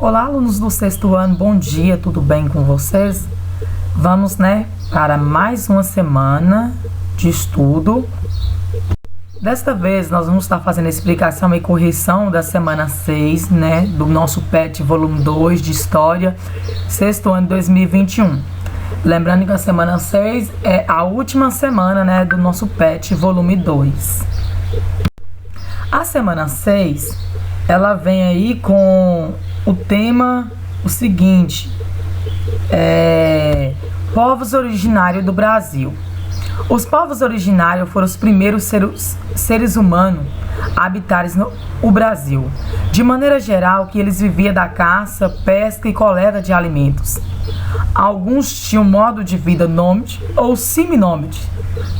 Olá, alunos do sexto ano, bom dia, tudo bem com vocês? Vamos, para mais uma semana de estudo. Desta vez, nós vamos estar fazendo a explicação e correção da semana 6, do nosso PET volume 2 de História, sexto ano 2021. Lembrando que a semana 6 é a última semana, do nosso PET volume 2. A semana 6, ela vem aí com o tema, o seguinte, povos originários do Brasil. Os povos originários foram os primeiros seres humanos a habitarem o Brasil. De maneira geral, que eles viviam da caça, pesca e coleta de alimentos. Alguns tinham modo de vida nômade ou seminômade.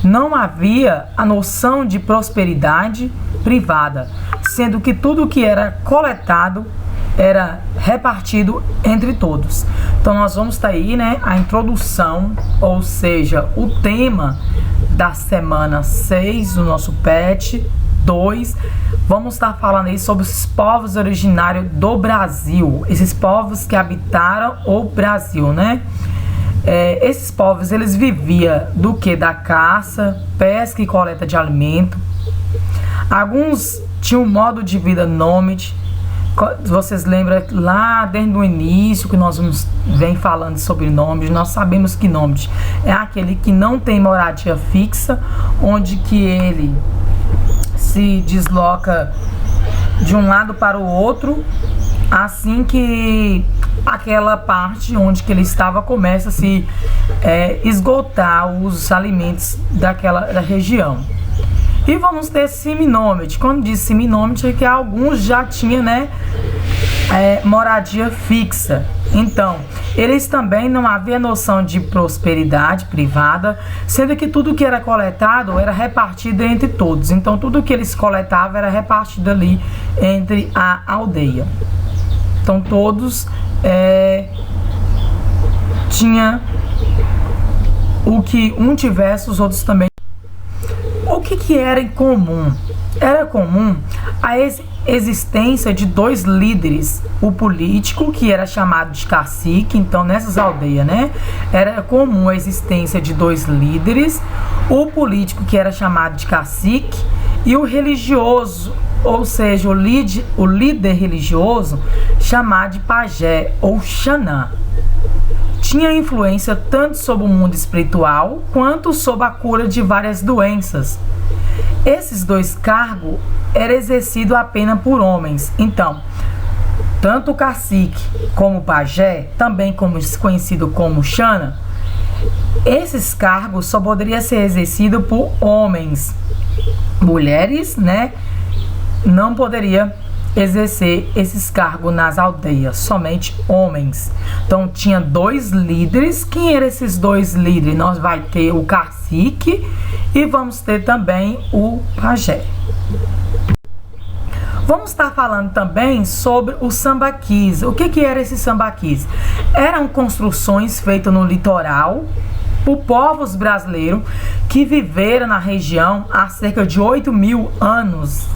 Não havia a noção de prosperidade privada, sendo que tudo que era coletado era repartido entre todos. Então nós vamos estar aí, a introdução, ou seja, o tema da semana 6 do nosso PET 2. Vamos estar falando aí sobre os povos originários do Brasil, esses povos que habitaram o Brasil, esses povos, eles viviam do que? Da caça, pesca e coleta de alimento. Alguns tinham um modo de vida nômade. Vocês lembram lá desde o início que nós vem falando sobre nômade, nós sabemos que nômade é aquele que não tem moradia fixa, onde que ele se desloca de um lado para o outro, assim que aquela parte onde que ele estava começa a se esgotar os alimentos da região. E vamos ter seminômade. Quando diz seminômade, é que alguns já tinham, moradia fixa. Então, eles também não havia noção de prosperidade privada, sendo que tudo que era coletado era repartido entre todos. Então, tudo que eles coletavam era repartido ali entre a aldeia. Então, todos tinha o que um tivesse, os outros também. O que era em comum? Era comum a existência de dois líderes, o político, que era chamado de cacique. Então nessas aldeias, era comum a existência de dois líderes, o político, que era chamado de cacique, e o religioso, ou seja, o líder religioso, chamado de pajé ou xanã. Tinha influência tanto sobre o mundo espiritual quanto sobre a cura de várias doenças. Esses dois cargos eram exercidos apenas por homens. Então, tanto o cacique como o pajé, também conhecido como xanã, esses cargos só poderiam ser exercidos por homens. Mulheres, não poderiam exercer esses cargos nas aldeias, somente homens. Então tinha dois líderes. Quem eram esses dois líderes? Nós vai ter o cacique e vamos ter também o pajé. Vamos estar falando também sobre o sambaquis. O que era esse sambaquis? Eram construções feitas no litoral por povos brasileiros que viveram na região há cerca de 8.000 anos,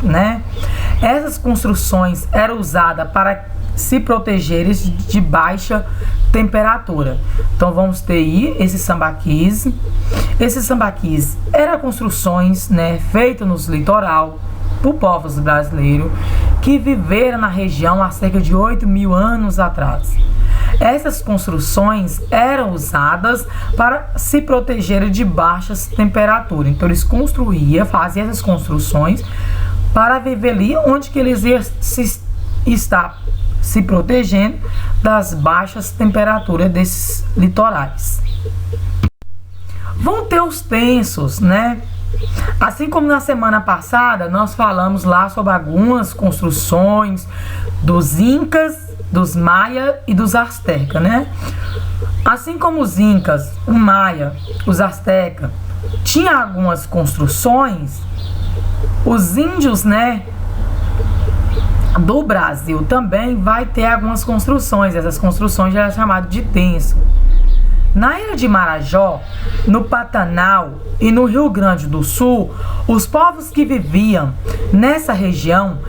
Essas construções eram usadas para se protegerem de baixa temperatura. Então vamos ter aí esse sambaquis. Esses sambaquis eram construções, feitas nos litoral por povos brasileiros que viveram na região há cerca de 8.000 anos atrás. Essas construções eram usadas para se proteger de baixas temperaturas. Então eles faziam essas construções para viver ali onde que eles iam estar se protegendo das baixas temperaturas desses litorais. Vão ter os tensos, Assim como na semana passada nós falamos lá sobre algumas construções dos incas, dos maia e dos azteca, Assim como os incas, o maia, os azteca tinha algumas construções, os índios, do Brasil também vai ter algumas construções. Essas construções já eram chamadas de tenso. Na ilha de Marajó, no Pantanal e no Rio Grande do Sul, os povos que viviam nessa região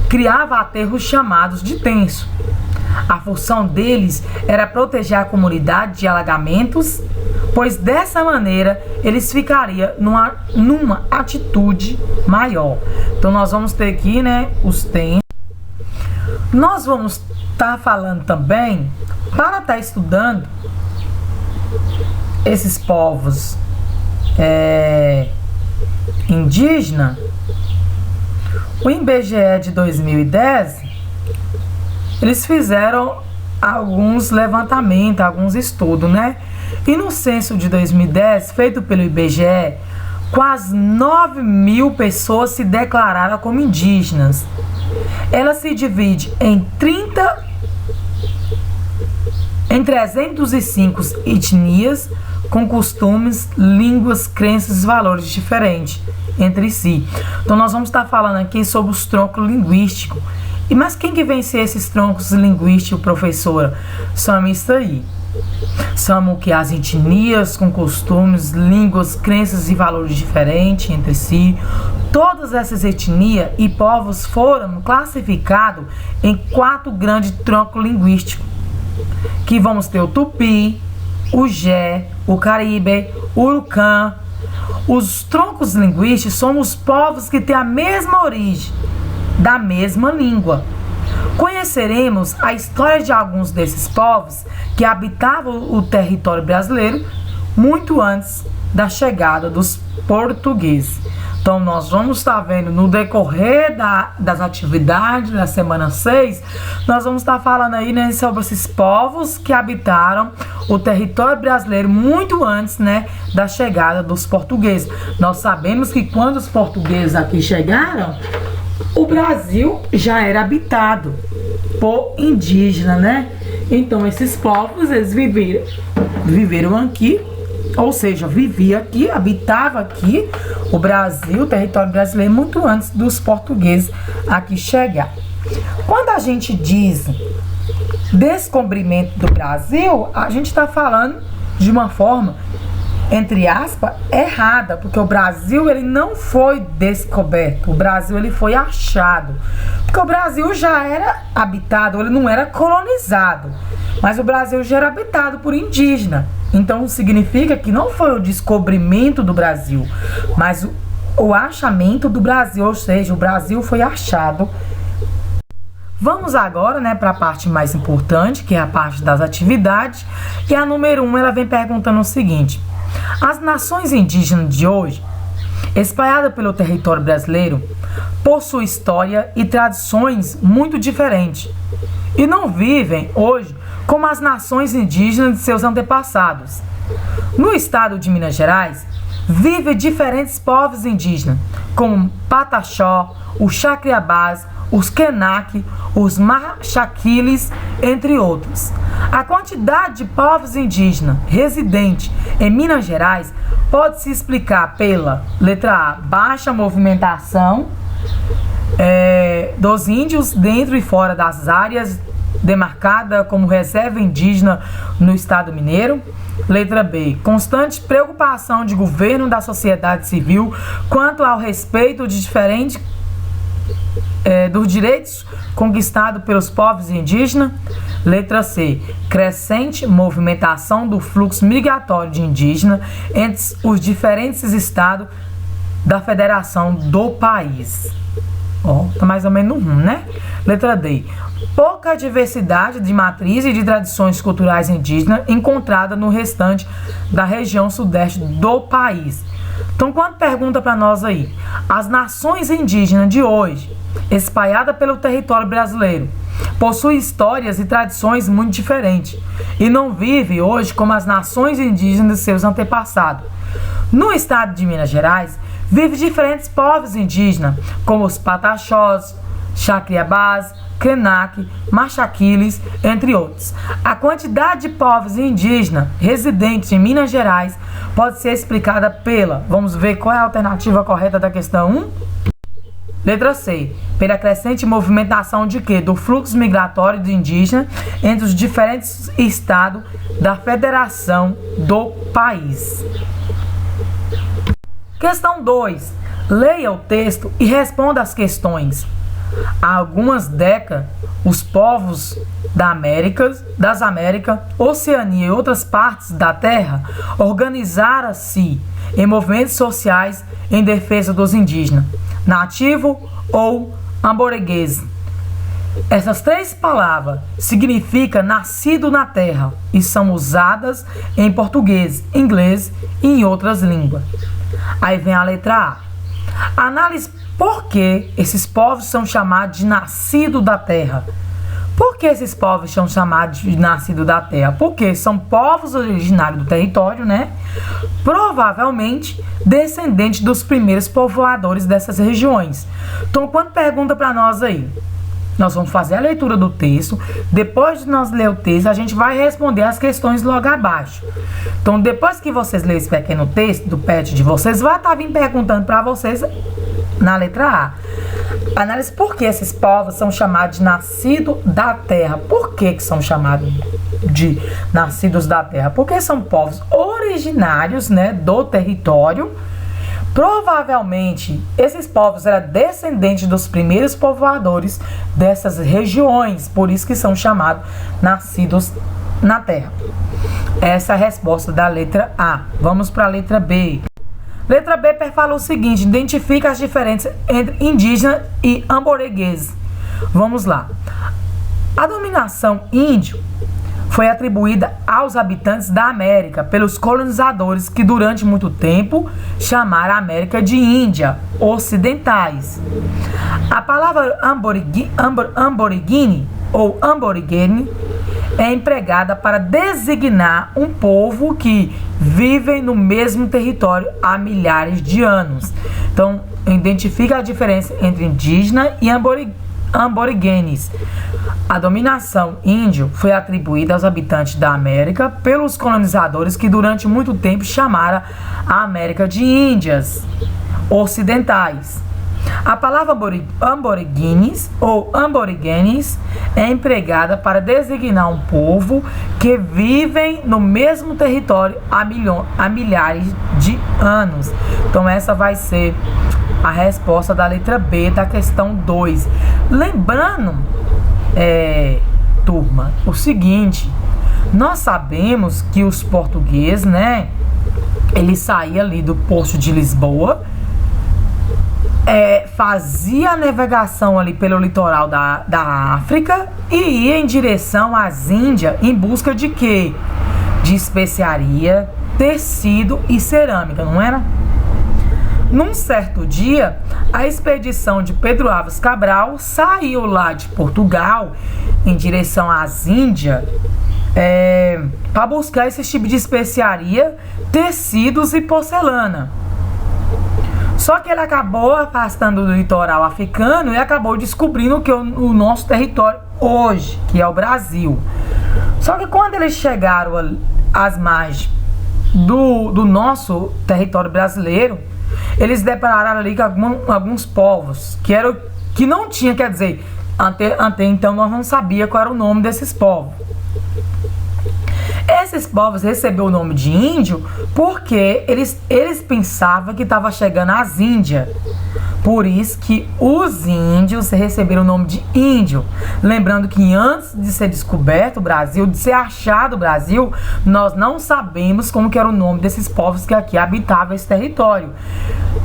criavam aterros chamados de tenso. A função deles era proteger a comunidade de alagamentos, pois dessa maneira eles ficariam numa atitude maior. Então nós vamos ter aqui, né, os tempos. Nós vamos estar falando também, para estar estudando esses povos indígenas, o IBGE de 2010, eles fizeram alguns levantamentos, alguns estudos, né? E no censo de 2010, feito pelo IBGE, quase 9.000 pessoas se declararam como indígenas. Ela se divide em 305 etnias, com costumes, línguas, crenças e valores diferentes entre si. Então nós vamos estar falando aqui sobre os troncos linguísticos. Mas quem que vem ser esses troncos linguísticos, professora? São isso aí. São o que? As etnias com costumes, línguas, crenças e valores diferentes entre si. Todas essas etnias e povos foram classificados em 4 grandes troncos linguísticos, que vamos ter o Tupi, o Jé, o Caribe, o Urucã. Os troncos linguísticos são os povos que têm a mesma origem, da mesma língua. Conheceremos a história de alguns desses povos que habitavam o território brasileiro muito antes da chegada dos portugueses. Então nós vamos estar vendo no decorrer das atividades da semana 6, nós vamos estar falando aí, né, sobre esses povos que habitaram o território brasileiro muito antes, né, da chegada dos portugueses. Nós sabemos que quando os portugueses aqui chegaram, o Brasil já era habitado por indígenas, né? Então esses povos, eles viveram aqui, ou seja, vivia aqui, habitava aqui o Brasil, o território brasileiro, muito antes dos portugueses aqui chegar. Quando a gente diz descobrimento do Brasil, a gente está falando de uma forma, entre aspas, errada, porque o Brasil, ele não foi descoberto, o Brasil, ele foi achado, porque o Brasil já era habitado, ele não era colonizado, mas o Brasil já era habitado por indígena. Então significa que não foi o descobrimento do Brasil, mas o achamento do Brasil, ou seja, o Brasil foi achado. Vamos agora, né, para a parte mais importante, que é a parte das atividades, e a número 1, ela vem perguntando o seguinte: as nações indígenas de hoje, espalhadas pelo território brasileiro, possuem história e tradições muito diferentes e não vivem hoje como as nações indígenas de seus antepassados. No estado de Minas Gerais, vivem diferentes povos indígenas, como Pataxó, os Chacriabás, os Quenaque, os Machaquiles, entre outros. A quantidade de povos indígenas residentes em Minas Gerais pode se explicar pela letra A, baixa movimentação dos índios dentro e fora das áreas demarcada como reserva indígena no estado mineiro. Letra B, constante preocupação de governo da sociedade civil quanto ao respeito de diferentes dos direitos conquistados pelos povos indígenas. Letra C, crescente movimentação do fluxo migratório de indígenas entre os diferentes estados da federação do país. Tá mais ou menos no né? Letra D, pouca diversidade de matriz e de tradições culturais indígenas encontrada no restante da região sudeste do país. Então, quando pergunta para nós aí, as nações indígenas de hoje, espalhadas pelo território brasileiro, possuem histórias e tradições muito diferentes e não vivem hoje como as nações indígenas de seus antepassados. No estado de Minas Gerais, vivem diferentes povos indígenas, como os Pataxós, Chacriabás, Quenaque, Machaquiles, entre outros. A quantidade de povos indígenas residentes em Minas Gerais pode ser explicada pela, vamos ver qual é a alternativa correta da questão 1? Letra C, pela crescente movimentação de quê? Do fluxo migratório de indígenas entre os diferentes estados da federação do país. Questão 2. Leia o texto e responda as questões. há algumas décadas, os povos das Américas, Oceania e outras partes da Terra organizaram-se em movimentos sociais em defesa dos indígenas, nativo ou aborígenes. Essas três palavras significam nascido na terra e são usadas em português, inglês e em outras línguas. Aí vem a letra A. Análise por que esses povos são chamados de nascido da terra. Por que esses povos são chamados de nascido da terra? Porque são povos originários do território, né? Provavelmente descendentes dos primeiros povoadores dessas regiões. Então, quando pergunta para nós aí, nós vamos fazer a leitura do texto. Depois de nós ler o texto, a gente vai responder as questões logo abaixo. Então, depois que vocês lerem esse pequeno texto do PET de vocês, vai estar vindo perguntando para vocês na letra A. Análise por que esses povos são chamados de nascido da terra. Por que são chamados de nascidos da terra? Porque são povos originários, né, do território. Provavelmente, esses povos eram descendentes dos primeiros povoadores dessas regiões, por isso que são chamados nascidos na terra. Essa é a resposta da letra A. Vamos para a letra B. Letra B fala o seguinte: identifica as diferenças entre indígena e aborígenes. Vamos lá. A dominação índio foi atribuída aos habitantes da América pelos colonizadores que durante muito tempo chamaram a América de Índia ocidentais. A palavra aborígene ou aborígene é empregada para designar um povo que vive no mesmo território há milhares de anos. Então, identifica a diferença entre indígena e aborígenes. A dominação índio foi atribuída aos habitantes da América pelos colonizadores que durante muito tempo chamaram a América de Índias ocidentais. A palavra aborígenes ou aborígenes é empregada para designar um povo que vivem no mesmo território há milhares de anos. Então essa vai ser a resposta da letra B da questão 2. Lembrando, turma, o seguinte: nós sabemos que os portugueses, né, eles saíam ali do Porto de Lisboa, fazia a navegação ali pelo litoral da África e ia em direção às Índias em busca de quê? De especiaria, tecido e cerâmica, não era? Num certo dia, a expedição de Pedro Álvares Cabral saiu lá de Portugal em direção às Índias para buscar esse tipo de especiaria, tecidos e porcelana. Só que ele acabou afastando do litoral africano e acabou descobrindo que o nosso território hoje, que é o Brasil. Só que quando eles chegaram às margens do nosso território brasileiro, eles depararam ali com alguns povos que não tinha, quer dizer, até então nós não sabíamos qual era o nome desses povos. Esses povos receberam o nome de índio porque eles pensavam que estava chegando às Índias. Por isso que os índios receberam o nome de índio. Lembrando que antes de ser descoberto o Brasil, de ser achado o Brasil, nós não sabemos como que era o nome desses povos que aqui habitavam esse território.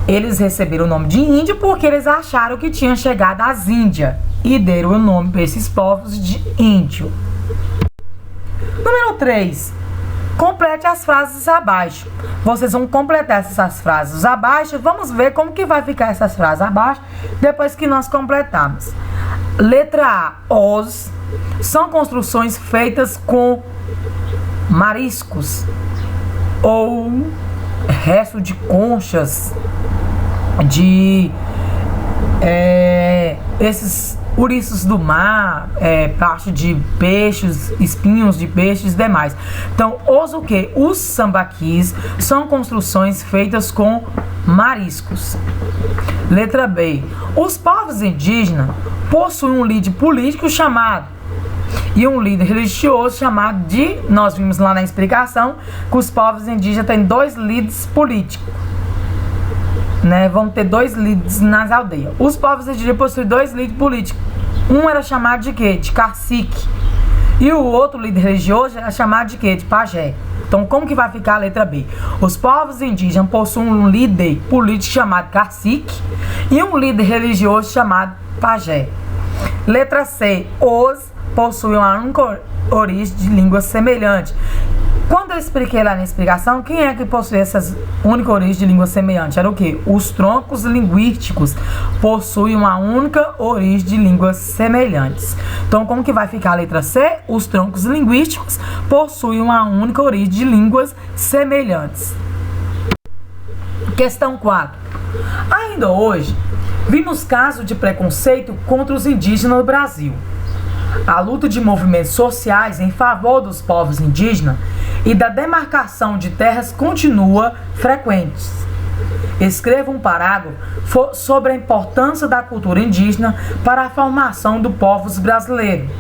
Eles receberam o nome de índio porque eles acharam que tinham chegado às Índias e deram o nome para esses povos de índio. Número 3. Complete as frases abaixo. Vocês vão completar essas frases abaixo. Vamos ver como que vai ficar essas frases abaixo depois que nós completarmos. Letra A. Os são construções feitas com mariscos ou resto de conchas de esses ouriços do mar, parte de peixes, espinhos de peixes e demais. Então, o que? Os sambaquis são construções feitas com mariscos. Letra B. Os povos indígenas possuem um líder político chamado e um líder religioso chamado de... Nós vimos lá na explicação que os povos indígenas têm 2 líderes políticos. né, vão ter 2 líderes nas aldeias. Os povos indígenas possuem 2 líderes políticos. Um era chamado de quê? De cacique. E o outro líder religioso era chamado de quê? De pajé. Então, como que vai ficar a letra B? Os povos indígenas possuem um líder político chamado cacique e um líder religioso chamado pajé. Letra C. Os possuem uma única origem de língua semelhante. Quando eu expliquei lá na explicação, quem é que possui essas única origem de língua semelhante? Era o quê? Os troncos linguísticos possuem uma única origem de línguas semelhantes. Então, como que vai ficar a letra C? Os troncos linguísticos possuem uma única origem de línguas semelhantes. Questão 4. Ainda hoje, vimos casos de preconceito contra os indígenas no Brasil. A luta de movimentos sociais em favor dos povos indígenas e da demarcação de terras continua frequente. Escreva um parágrafo sobre a importância da cultura indígena para a formação do povo brasileiro.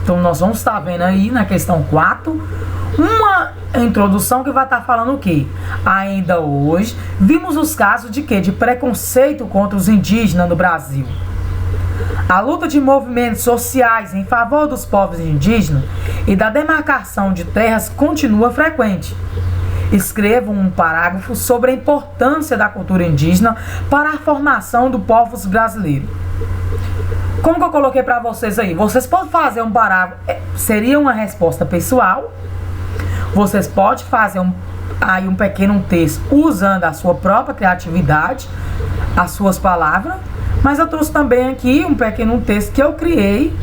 Então, nós vamos estar vendo aí na questão 4 uma introdução que vai estar falando o quê? Ainda hoje, vimos os casos de quê? De preconceito contra os indígenas no Brasil. A luta de movimentos sociais em favor dos povos indígenas e da demarcação de terras continua frequente. Escreva um parágrafo sobre a importância da cultura indígena para a formação do povo brasileiro. Como que eu coloquei para vocês aí? Vocês podem fazer um parágrafo, seria uma resposta pessoal. Vocês podem fazer um pequeno texto usando a sua própria criatividade, as suas palavras. Mas eu trouxe também aqui um pequeno texto que eu criei,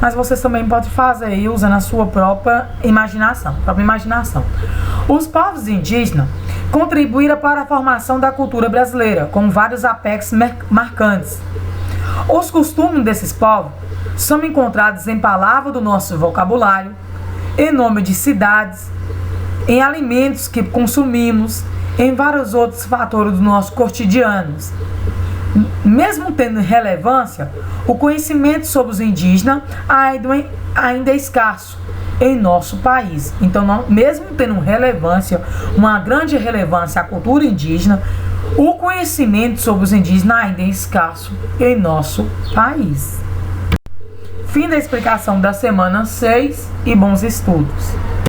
mas vocês também podem fazer aí usando a sua própria imaginação. Os povos indígenas contribuíram para a formação da cultura brasileira, com vários aspectos marcantes. Os costumes desses povos são encontrados em palavras do nosso vocabulário, em nome de cidades, em alimentos que consumimos, em vários outros fatores do nosso cotidiano. Mesmo tendo relevância, o conhecimento sobre os indígenas ainda é escasso em nosso país. Então, mesmo tendo relevância, uma grande relevância à cultura indígena, o conhecimento sobre os indígenas ainda é escasso em nosso país. Fim da explicação da semana 6 e bons estudos.